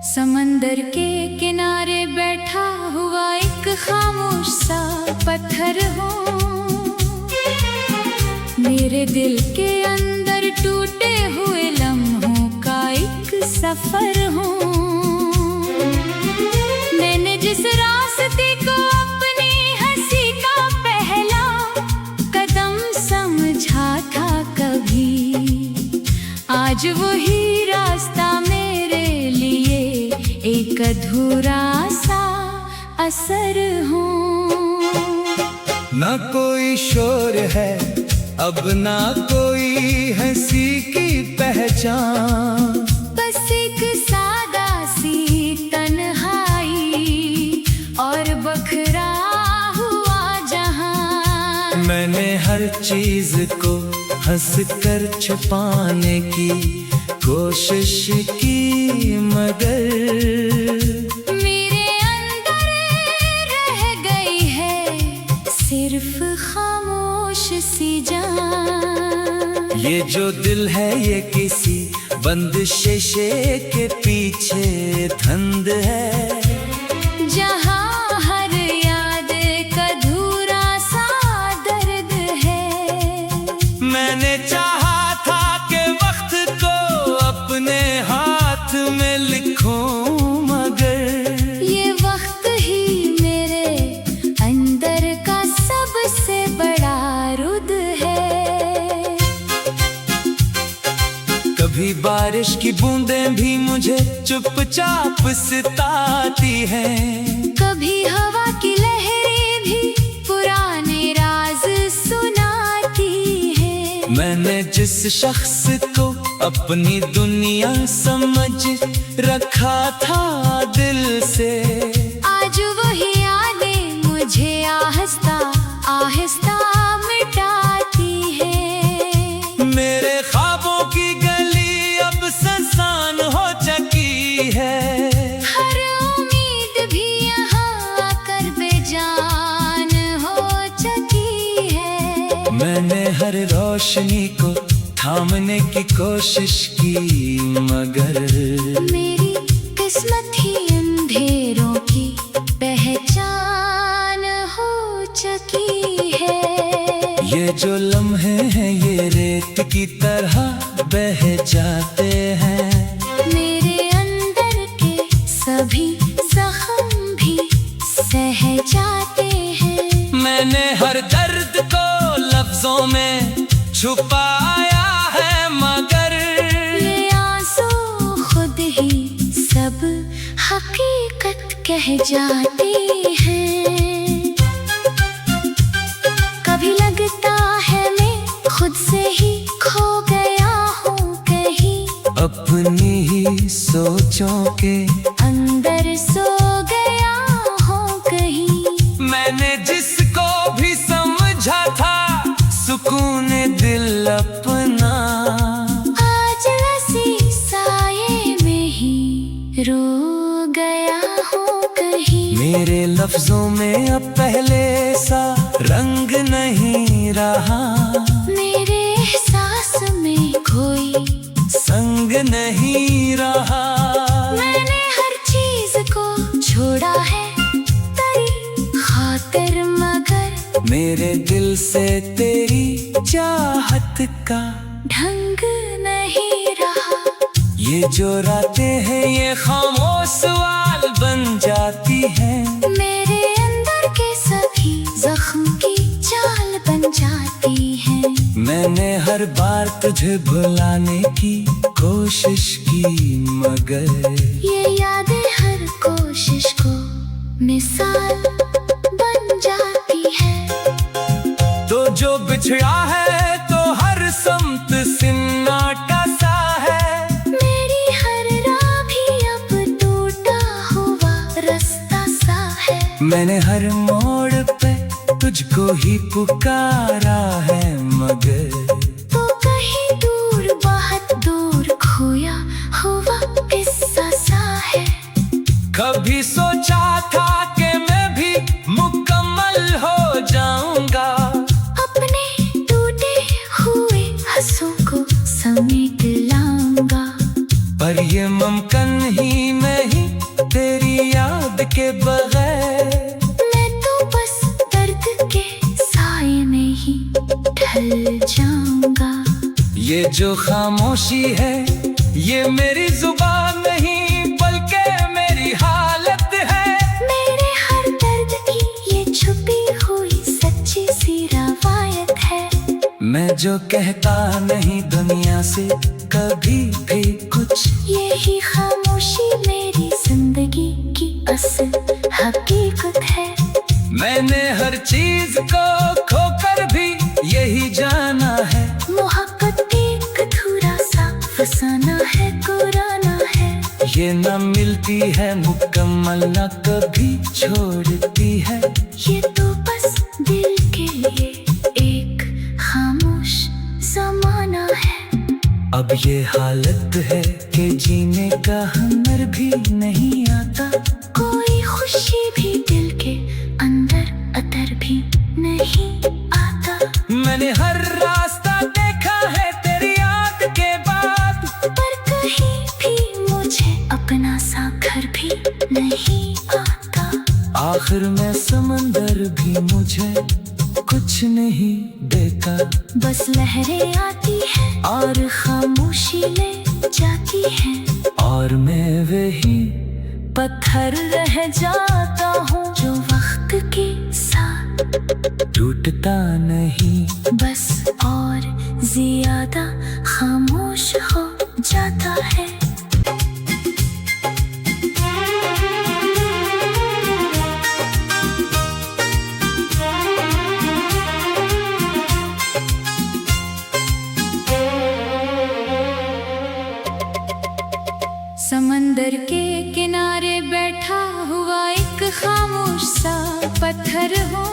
समंदर के किनारे बैठा हुआ एक खामोश सा पत्थर हूँ। मेरे दिल के अंदर टूटे हुए लम्हों का एक सफर हूँ। मैंने जिस रास्ते को अपनी हंसी का पहला कदम समझा था कभी, आज वही रास्ता मेरे लिए एक अधूरा सा असर हूँ। ना कोई शोर है अब, ना कोई हंसी की पहचान, बस एक सादा सी तन्हाई और बखरा हुआ जहां। मैंने हर चीज को हंस कर छुपाने की कोशिश की, मगर मेरे अंदर रह गई है सिर्फ खामोश सी जान। ये जो दिल है ये किसी बंद शीशे के पीछे धंध है, जहाँ हर याद का अधूरा सा दर्द है। मैंने चाहा था कि वक्त को अपने हाथ में लिखूं, मगर ये वक्त ही मेरे अंदर का सबसे बड़ा रुद है। कभी बारिश की बूंदें भी मुझे चुपचाप सताती हैं, कभी हवा की लहरें भी पुराने राज सुनाती हैं। मैंने जिस शख्स को अपनी दुनिया समझ रखा था दिल से, आज वही यादें मुझे आहिस्ता आहिस्ता मिटाती हैं। मेरे ख्वाबों की गली अब सुनसान हो चुकी है, हर उम्मीद भी यहाँ आकर बेजान हो चुकी है। मैंने हर रोशनी को थामने की कोशिश की, मगर मेरी किस्मत ही अंधेरों की पहचान हो चुकी है। ये जो लम्हे हैं ये रेत की तरह बह जाते हैं, मेरे अंदर के सभी जख्म भी सह जाते हैं। मैंने हर दर्द को लफ्जों में छुपाया है, मगर ये आंसू खुद ही सब हकीकत कह जाते हैं। कभी लगता है मैं खुद से ही खो गया हूँ कहीं, अपनी ही सोचों के अंदर सो गया हूँ कहीं। मैंने जिसको भी समझा था सुकून दिल अपना, आज ऐसी साये में ही रो गया हूँ कहीं। मेरे लफ्जों में अब पहले सा रंग नहीं रहा, मेरे एहसास में कोई संग नहीं रहा। मैंने हर चीज को छोड़ा है तेरी खातिर, मगर मेरे दिल से तेरी चाहत का ढंग नहीं रहा। ये जो रातें हैं ये खामोश सवाल बन जाती हैं, मेरे अंदर के सभी जख्म की चाल बन जाती हैं। मैंने हर बार तुझे भुलाने की कोशिश की, मगर ये यादें हर कोशिश को मिसाल बन जाती है। तो जो बिछड़ा है तो हर समत सिन्नाटा सा है, मेरी हर राह भी अब टूटा हुआ रास्ता सा है। मैंने हर मोड़ पे तुझको ही पुकारा है, मगर तो कहीं दूर बहुत दूर खोया हुआ किस्सा सा है। कभी सोचा था कि मैं भी मुकम्मल हो जाऊंगा, अपने टूटे हुए हंसों को समेट लाऊंगा, पर ये मुमकिन ही नहीं बगैर मैं तो बस दर्द के साए में ही ढल जाऊंगा। ये जो खामोशी है ये मेरी जुबान नहीं बल्कि मेरी हालत है। मेरे हर दर्द की ये छुपी हुई सच्ची सी रवायत है। मैं जो कहता नहीं दुनिया से कभी भी कुछ, यही खामोशी मेरी जिंदगी की असल हकीकत है। मैंने हर चीज को खोकर भी यही जाना है। मोहब्बत एक अधूरा सा फसाना है, कुराना है। ये न मिलती है मुकम्मल न कभी छोड़ती है। ये तो बस दिल के लिए एक खामोश जमाना है। अब ये हालत है कि जीने का हुनर भी नहीं आता। कोई खुशी भी दिल के अंदर अतर भी नहीं आता। मैंने हर रास्ता देखा है तेरी याद के बाद, पर कहीं भी मुझे अपना सा घर भी नहीं आता। आखिर में समंदर भी मुझे कुछ नहीं देता। बस लहरें आती हैं और खामोशी ले जाती हैं। और मैं वही पत्थर रह जाता हूँ जो वक्त के साथ टूटता नहीं, बस और ज्यादा खामोश हो जाता है। समंदर के किनारे बैठा हुआ एक खामोश सा पत्थर हूँ।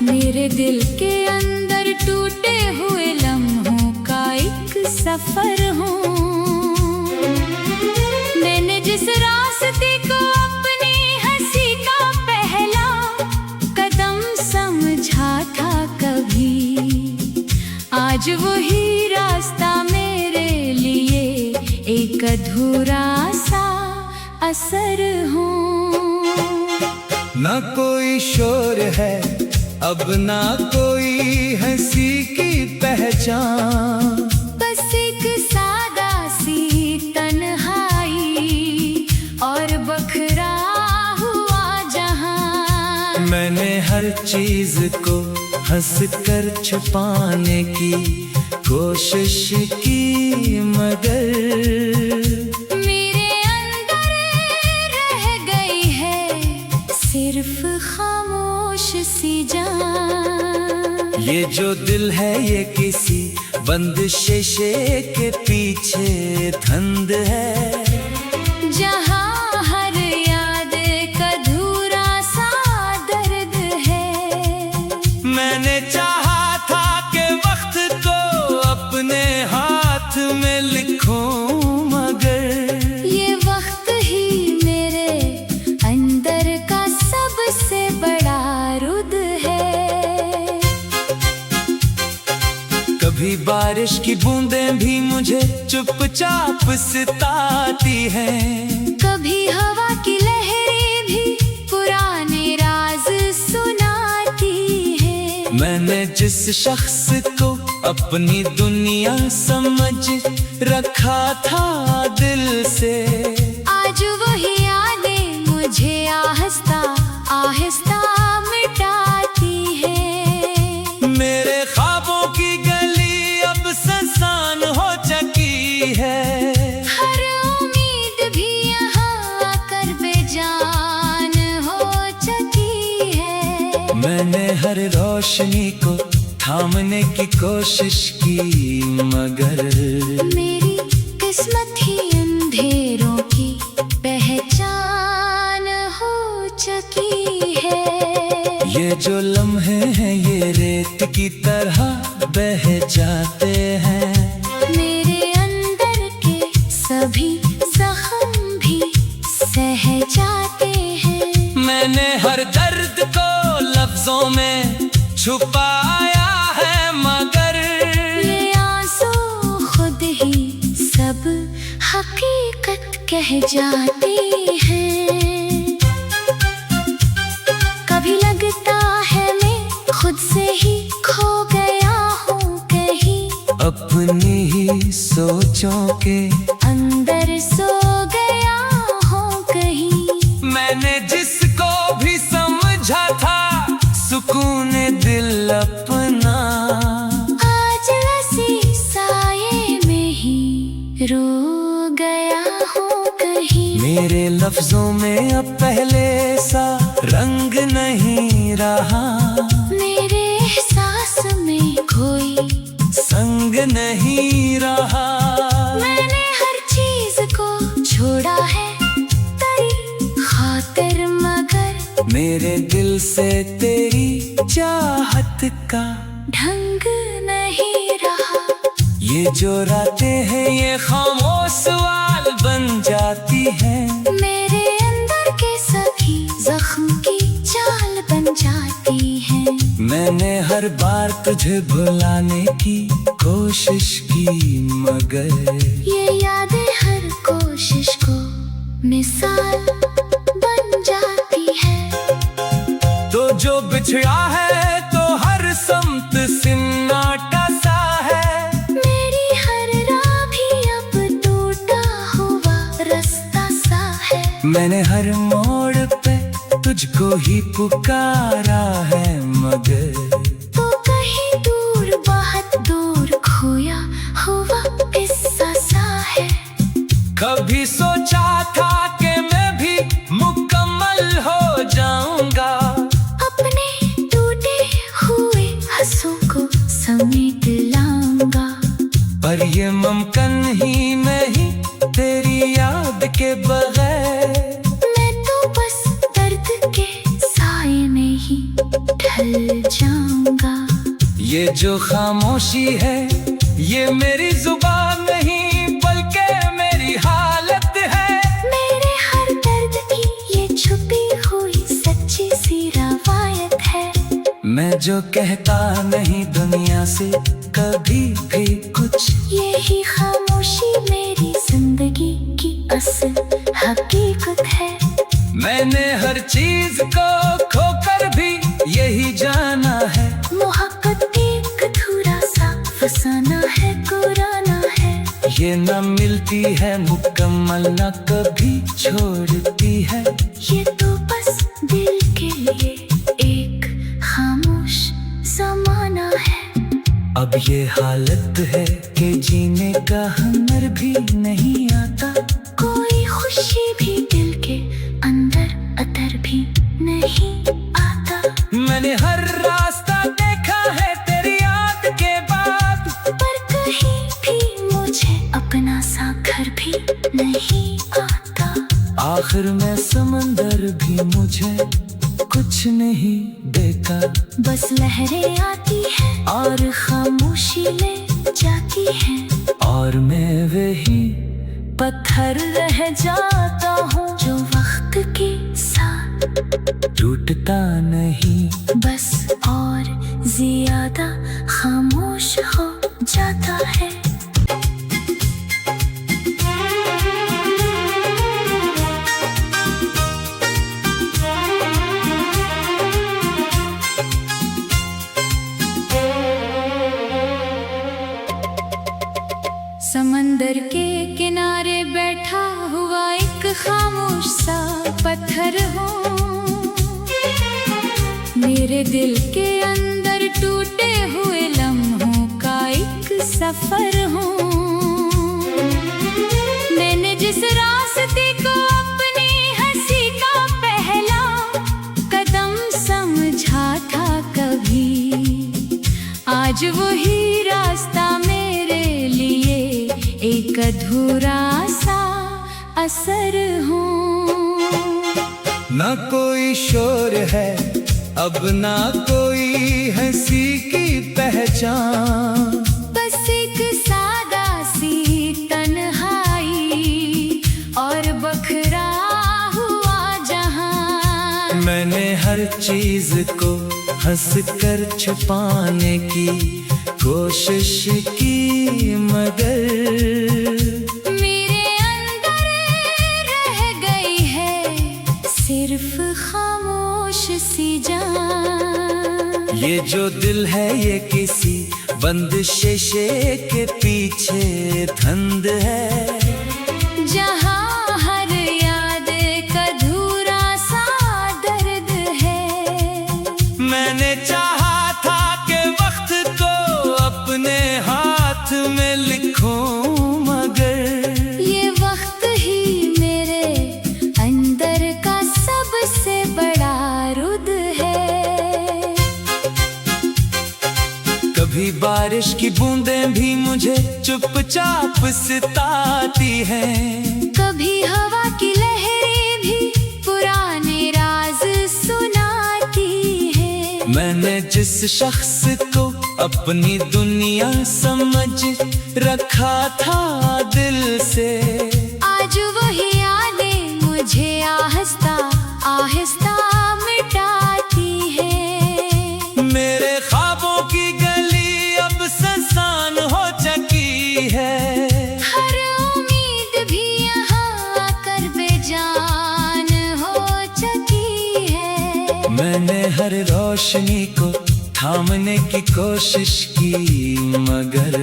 मेरे दिल के अंदर टूटे हुए लम्हों का एक सफर हूँ। मैंने जिस रास्ते को अपनी हंसी का पहला कदम समझा था कभी, आज वही रास्ता मेरे लिए एक अधूरा सा असर हूँ। ना कोई शोर है अब ना कोई हंसी की पहचान, बस एक सादा सी तन्हाई और बखरा हुआ जहां। मैंने हर चीज को हंस कर छुपाने की कोशिश की, मगर मेरे अंदर रह गई है सिर्फ खामोश सी जान। ये जो दिल है ये किसी बंद शीशे के पीछे धंध है। जहाँ हर याद का अधूरा सा दर्द है। मैंने चाहा था कि वक्त को अपने हाथ में लिखूं, मगर ये वक्त ही मेरे अंदर का सबसे बड़ा रुद है। कभी बारिश की बूंदें भी मुझे चुपचाप सिताती हैं। कभी हवा की लहरें भी पुराने राज सुनाती हैं। मैंने जिस शख्स को अपनी दुनिया समझ रखा था दिल से, आज वही यादें मुझे आहिस्ता आहिस्ता मिटाती हैं। मेरे ख्वाबों की गली अब सुनसान हो चुकी है। हर उम्मीद भी यहाँ आकर बेजान हो चुकी है। मैंने हर रोशनी को थामने की कोशिश की, मगर मेरी किस्मत ही अंधेरों की पहचान हो चुकी है। ये जो लम्हे हैं ये रेत की तरह बह जाते हैं। मेरे अंदर के सभी जख्म भी सह जाते हैं। मैंने हर दर्द को लफ्जों में छुपाया है, मगर ये आंसू खुद ही सब हकीकत कह जाती है। कभी लगता है मैं खुद से ही खो गया हूँ कहीं, अपनी ही सोचों के अंदर सो गया हूँ कहीं। मैंने जिसको भी समझा था सुकून दिल अपना, आज ऐसी साये में ही रो गया हूँ कहीं। मेरे लफ्जों में अब पहले सा रंग नहीं रहा, मेरे एहसास में कोई संग नहीं रहा। मैंने हर चीज को छोड़ा है तेरी खातिर, मगर मेरे दिल से तेरी चाहत का ढंग नहीं रहा। ये जो रातें हैं ये खामोश सवाल बन जाती हैं। मेरे अंदर के सभी जख्म की चाल बन जाती हैं। मैंने हर बार तुझे भुलाने की कोशिश की, मगर ये यादें हर कोशिश को मिसाल बन जाती है। तो जो बिछड़ा है तो हर समत सिन्नाटा सा है। मेरी हर राह भी अब टूटा हुआ रास्ता सा है। मैंने हर मोड़ पे तुझको ही पुकारा है, मगर तो कहीं दूर बहुत दूर खोया हुआ किस्सा सा है। कभी सोचा था कि मैं भी मुकम्मल हो जाऊंगा, अपने टूटे हुए हंसों को समेट लाऊंगा, पर ये मुमकिन ही नहीं तेरी याद के बगैर। मैं तो बस दर्द के साए में ही ढल जाऊंगा। ये जो खामोशी है ये मेरी जुबान नहीं बल्कि मेरी हालत है। मेरे हर दर्द की ये छुपी हुई सच्ची सी रवायत है। मैं जो कहता नहीं दुनिया से कभी भी कुछ, यही खामोशी मेरी जिंदगी की असल हकीकत है। मैंने हर चीज को खोकर भी यही जाना है। मोहब्बत एक अधूरा सा फसाना है, कुराना है। ये न मिलती है मुकम्मल न कभी छोड़ती है। ये तो बस दिल के लिए एक खामोश जमाना है। अब ये हालत है कि जीने का हुनर भी नहीं आता, कोई खुशी भी दिल के अंदर अतर भी नहीं आता। मैंने हर रास्ता देखा है तेरी याद के बाद, पर कहीं भी मुझे अपना सा घर भी नहीं आता। आखिर में समंदर भी मुझे कुछ नहीं देता। बस लहरें आती हैं और खामोशी ले जाती हैं, और मैं वही पत्थर रह जाता हूँ जो वक्त के साथ टूटता नहीं। बस और ज्यादा खामोश हो जाता है। समंदर के किनारे बैठा हुआ एक खामोश सा पत्थर हूँ। मेरे दिल के अंदर टूटे हुए लम्हों का एक सफर हूँ। मैंने जिस रास्ते को अपनी हंसी का पहला कदम समझा था कभी, आज वही रास्ता मेरे लिए एक अधूरा सा असर हूँ। ना कोई शोर है अब ना कोई हंसी की पहचान, बस एक सादा सी तन्हाई और बखरा हुआ जहां। मैंने हर चीज को हंस कर छुपाने की कोशिश की, मगर मेरे ये जो दिल है ये किसी बंद शीशे के पीछे धंध है, जहाँ हर याद का अधूरा सा दर्द है। मैंने चाहा था कि वक्त को अपने हाथ में लिखूं, मगर ये वक्त ही मेरे अंदर का सबसे बड़ा रुद है। कभी बारिश की बूंदें भी मुझे चुपचाप सिताती हैं, कभी हवा की लहरें भी पुराने राज सुनाती हैं। मैंने जिस शख्स को अपनी दुनिया समझ रखा था दिल से, आज वही यादें मुझे आहिस्ता आहिस्ता मिटाती हैं। मेरे ख्वाबों की गली अब सुनसान हो चुकी है, हर उम्मीद भी यहाँ आकर बेजान हो चुकी है। मैंने हर रोशनी को थामने की कोशिश की, मगर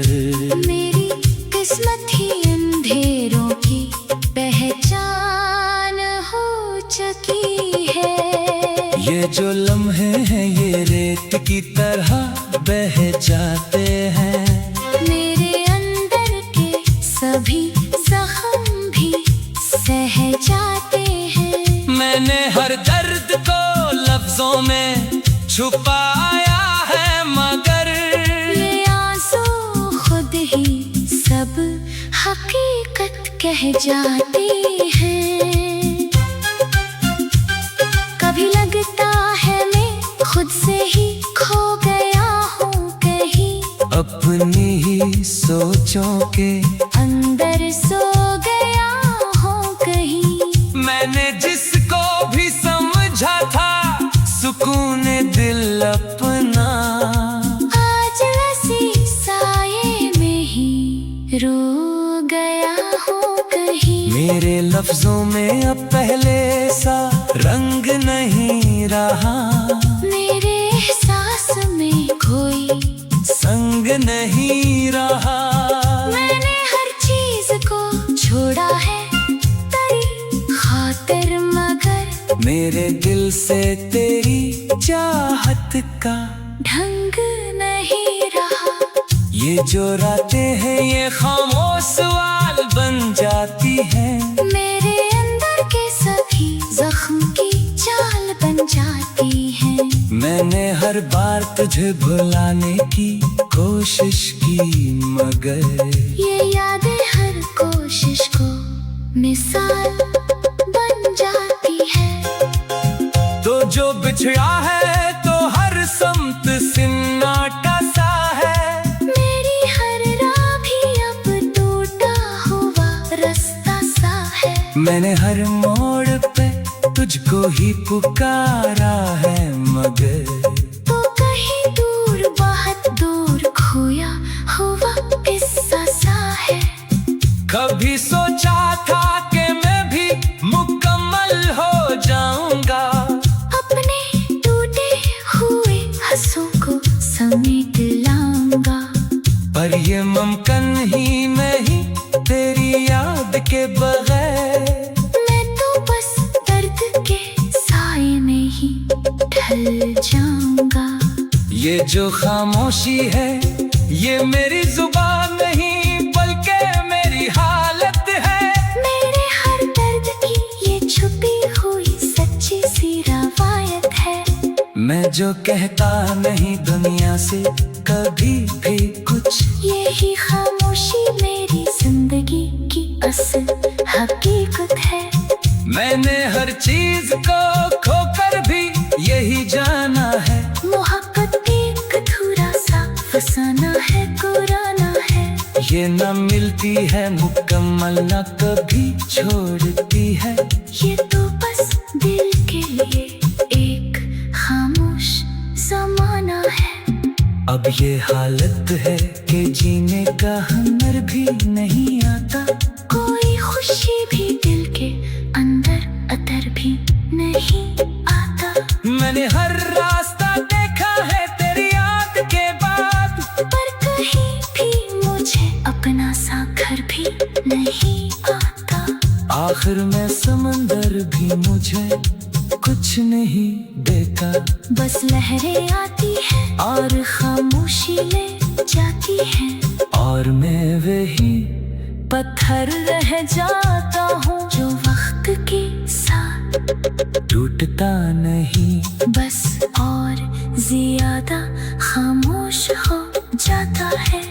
मेरी किस्मत ही अंधेरों की पहचान हो चुकी है। ये जो लम्हे हैं ये रेत की तरह बह जाते हैं, मेरे अंदर के सभी जख्म भी सह जाते हैं। मैंने हर दर्द को लफ्जों में छुपाया है, मगर ये आंसू खुद ही सब हकीकत कह जाते हैं। कभी लगता है मैं खुद से ही खो गया हूँ कहीं, अपनी ही सोचों के अंदर सो गया हूँ कहीं। मैंने जिसको भी समझा था सुकून दिल अपना, आज ऐसी साये में ही रो गया हूँ कहीं। मेरे लफ्जों में अब पहले सा रंग नहीं रहा, मेरे एहसास में कोई संग नहीं रहा। मैंने हर चीज को छोड़ा है तेरी खातिर, मगर मेरे दिल से तेरी चाहत का ढंग नहीं रहा। ये जो रातें हैं ये खामोश सवाल बन जाती हैं, मेरे अंदर के सभी जख्म की चाल बन जाती हैं। मैंने हर बार तुझे भुलाने की कोशिश की, मगर ये यादें हर कोशिश को मिसाल बन जाती है। तो जो बिछड़ा है तो हर समत सिन्नाटा सा है, मेरी हर राह भी अब टूटा हुआ रास्ता सा है। मैंने हर मोड़ पे तुझको ही पुकारा है, मगर तो कहीं दूर बहुत दूर खोया हुआ किस्सा सा है। कभी सोचा था कि मैं भी मुकम्मल हो जाऊंगा, अपने टूटे हुए हंसों को समेट लाऊंगा, पर ये मुमकिन ही नहीं तेरी याद के बगैर। मैं तो बस दर्द के साए में ही ढल जाऊंगा। ये जो खामोशी है ये मेरी जुबान नहीं बल्कि मेरी हालत है, मेरे हर दर्द की ये छुपी हुई सच्ची सी रवायत है। मैं जो कहता नहीं दुनिया से कभी भी कुछ, यही खामोशी मेरी जिंदगी की असल हकीकत है। मैंने हर चीज को खोकर भी यही जाना है, मोहब्बत एक अधूरा सा फसाना है, कुराना है। ये न मिलती है मुकम्मल न कभी छोड़ती है, ये तो बस दिल के लिए एक खामोश जमाना है। अब ये हालत है कि जीने का हुनर भी नहीं आता, कोई खुशी भी दिल के अंदर अतर भी नहीं आता। मैंने हर रास्ता देखा है तेरी भी नहीं आता। आखिर में समंदर भी मुझे कुछ नहीं देता। बस लहरें आती है और खामोशी ले जाती है, और मैं वही पत्थर रह जाता हूँ जो वक्त के साथ टूटता नहीं, बस और ज्यादा खामोश हो जाता है।